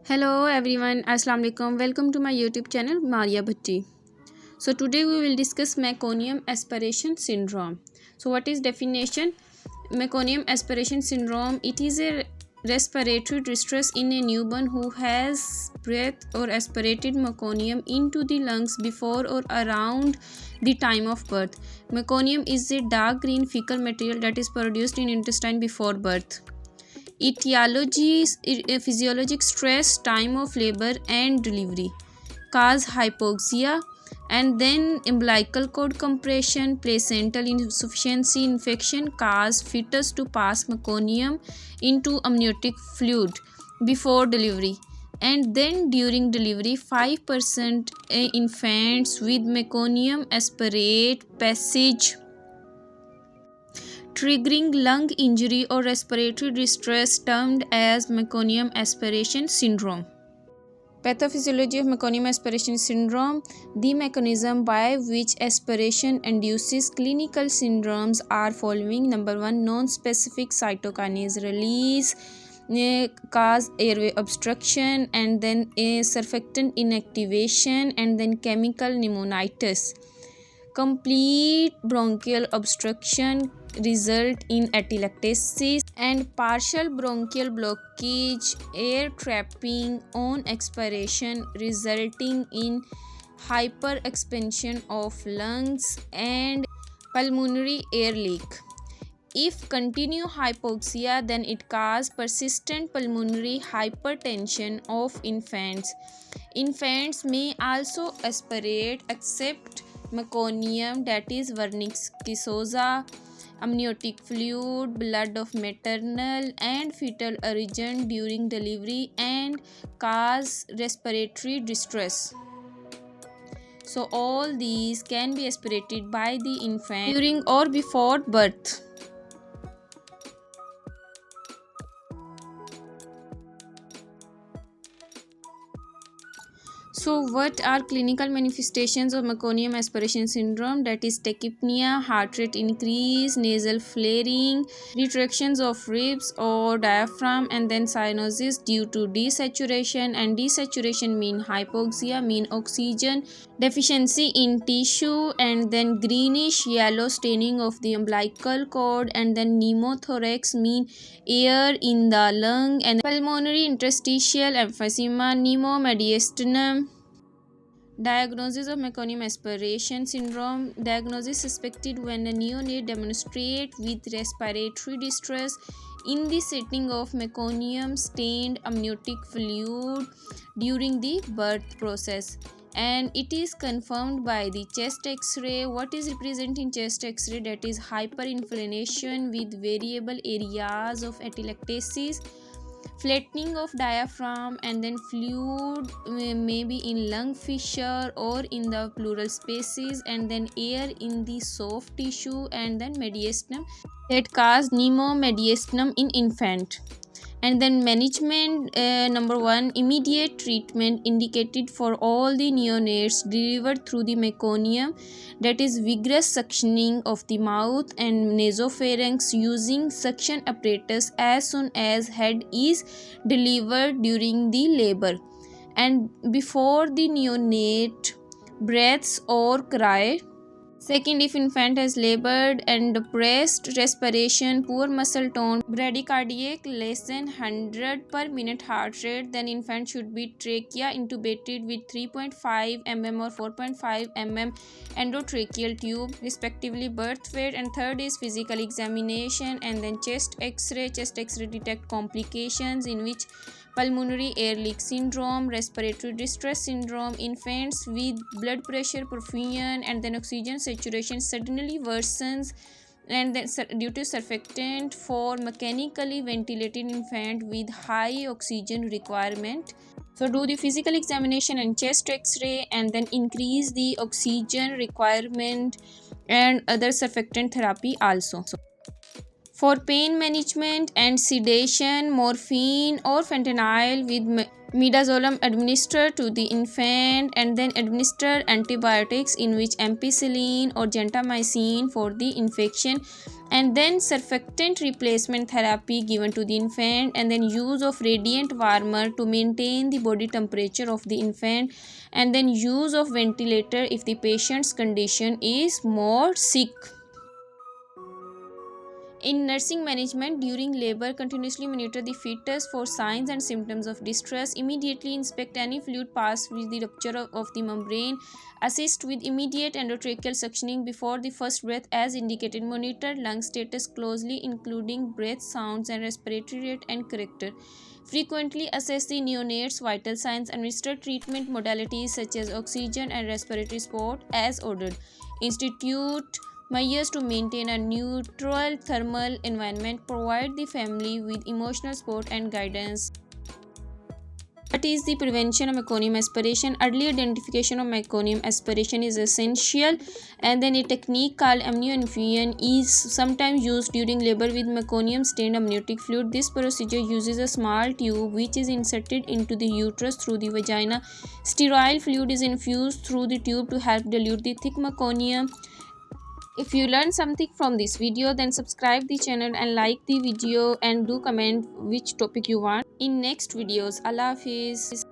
Hello everyone, Assalamu alaikum. Welcome to my YouTube channel Maria Bhatti. So today we will discuss meconium aspiration syndrome. So what is definition? Meconium aspiration syndrome, it is a respiratory distress in a newborn who has breathed or aspirated meconium into the lungs before or around the time of birth. Meconium is a dark green fecal material that is produced in intestine before birth. Etiology, physiologic stress, time of labor and delivery, cause hypoxia, and then umbilical cord compression, placental insufficiency, infection, cause fetus to pass meconium into amniotic fluid before delivery, and then during delivery 5% infants with meconium aspirate passage, triggering lung injury or respiratory distress termed as meconium aspiration syndrome. Pathophysiology of meconium aspiration syndrome. The mechanism by which aspiration induces clinical syndromes are following. Number 1, non-specific cytokinase release cause airway obstruction, and then a surfactant inactivation, and then chemical pneumonitis. Complete bronchial obstruction result in atelectasis, and partial bronchial blockage, air trapping on expiration resulting in hyperexpansion of lungs and pulmonary air leak. If continue hypoxia, then it causes persistent pulmonary hypertension of infants. Infants may also aspirate except meconium, that is vernix-kyszosa, amniotic fluid, blood of maternal and fetal origin during delivery, and cause respiratory distress. So all these can be aspirated by the infant during or before birth. So what are clinical manifestations of meconium aspiration syndrome? That is tachypnea, heart rate increase, nasal flaring, retractions of ribs or diaphragm, and then cyanosis due to desaturation, and desaturation mean hypoxia, mean oxygen deficiency in tissue, and then greenish yellow staining of the umbilical cord, and then pneumothorax mean air in the lung, and pulmonary interstitial emphysema, pneumomediastinum. Diagnosis of meconium aspiration syndrome. Diagnosis suspected when a neonate demonstrates with respiratory distress in the setting of meconium stained amniotic fluid during the birth process, and it is confirmed by the chest x-ray. What is represented in chest x-ray? That is hyperinflation with variable areas of atelectasis, flattening of diaphragm, and then fluid may be in lung fissure or in the pleural spaces, and then air in the soft tissue, and then mediastinum that cause pneumomediastinum in infant. And then management, number 1, immediate treatment indicated for all the neonates delivered through the meconium, that is vigorous suctioning of the mouth and nasopharynx using suction apparatus as soon as head is delivered during the labor and before the neonate breathes or cry. Second, if infant has labored and depressed respiration, poor muscle tone, bradycardic less than 100 per minute heart rate, then infant should be trachea intubated with 3.5 mm or 4.5 mm endotracheal tube, respectively birth weight. And third is physical examination, and then chest x-ray. Chest x-ray detect complications in which pulmonary air leak syndrome, respiratory distress syndrome, infants with blood pressure perfusion, and then oxygen saturation suddenly worsens, and then due to surfactant for mechanically ventilated infant with high oxygen requirement. So do the physical examination and chest x-ray, and then increase the oxygen requirement and other surfactant therapy also. For pain management and sedation, morphine or fentanyl with midazolam administered to the infant, and then administer antibiotics in which ampicillin or gentamicin for the infection, and then surfactant replacement therapy given to the infant, and then use of radiant warmer to maintain the body temperature of the infant, and then use of ventilator if the patient's condition is more sick. In nursing management, during labor, continuously monitor the fetus for signs and symptoms of distress. Immediately inspect any fluid passed with the rupture of the membrane. Assist with immediate endotracheal suctioning before the first breath as indicated. Monitor lung status closely, including breath sounds and respiratory rate and character. Frequently assess the neonate's vital signs. Administer treatment modalities such as oxygen and respiratory support as ordered. Institute measures to maintain a neutral thermal environment. Provide the family with emotional support and guidance. What is the prevention of meconium aspiration? Early identification of meconium aspiration is essential, and then a technique called amnioinfusion is sometimes used during labor with meconium stained amniotic fluid. This procedure uses a small tube which is inserted into the uterus through the vagina. Sterile fluid is infused through the tube to help dilute the thick meconium. If you learned something from this video, then subscribe the channel and like the video, and do comment which topic you want in next videos. Allah Hafiz.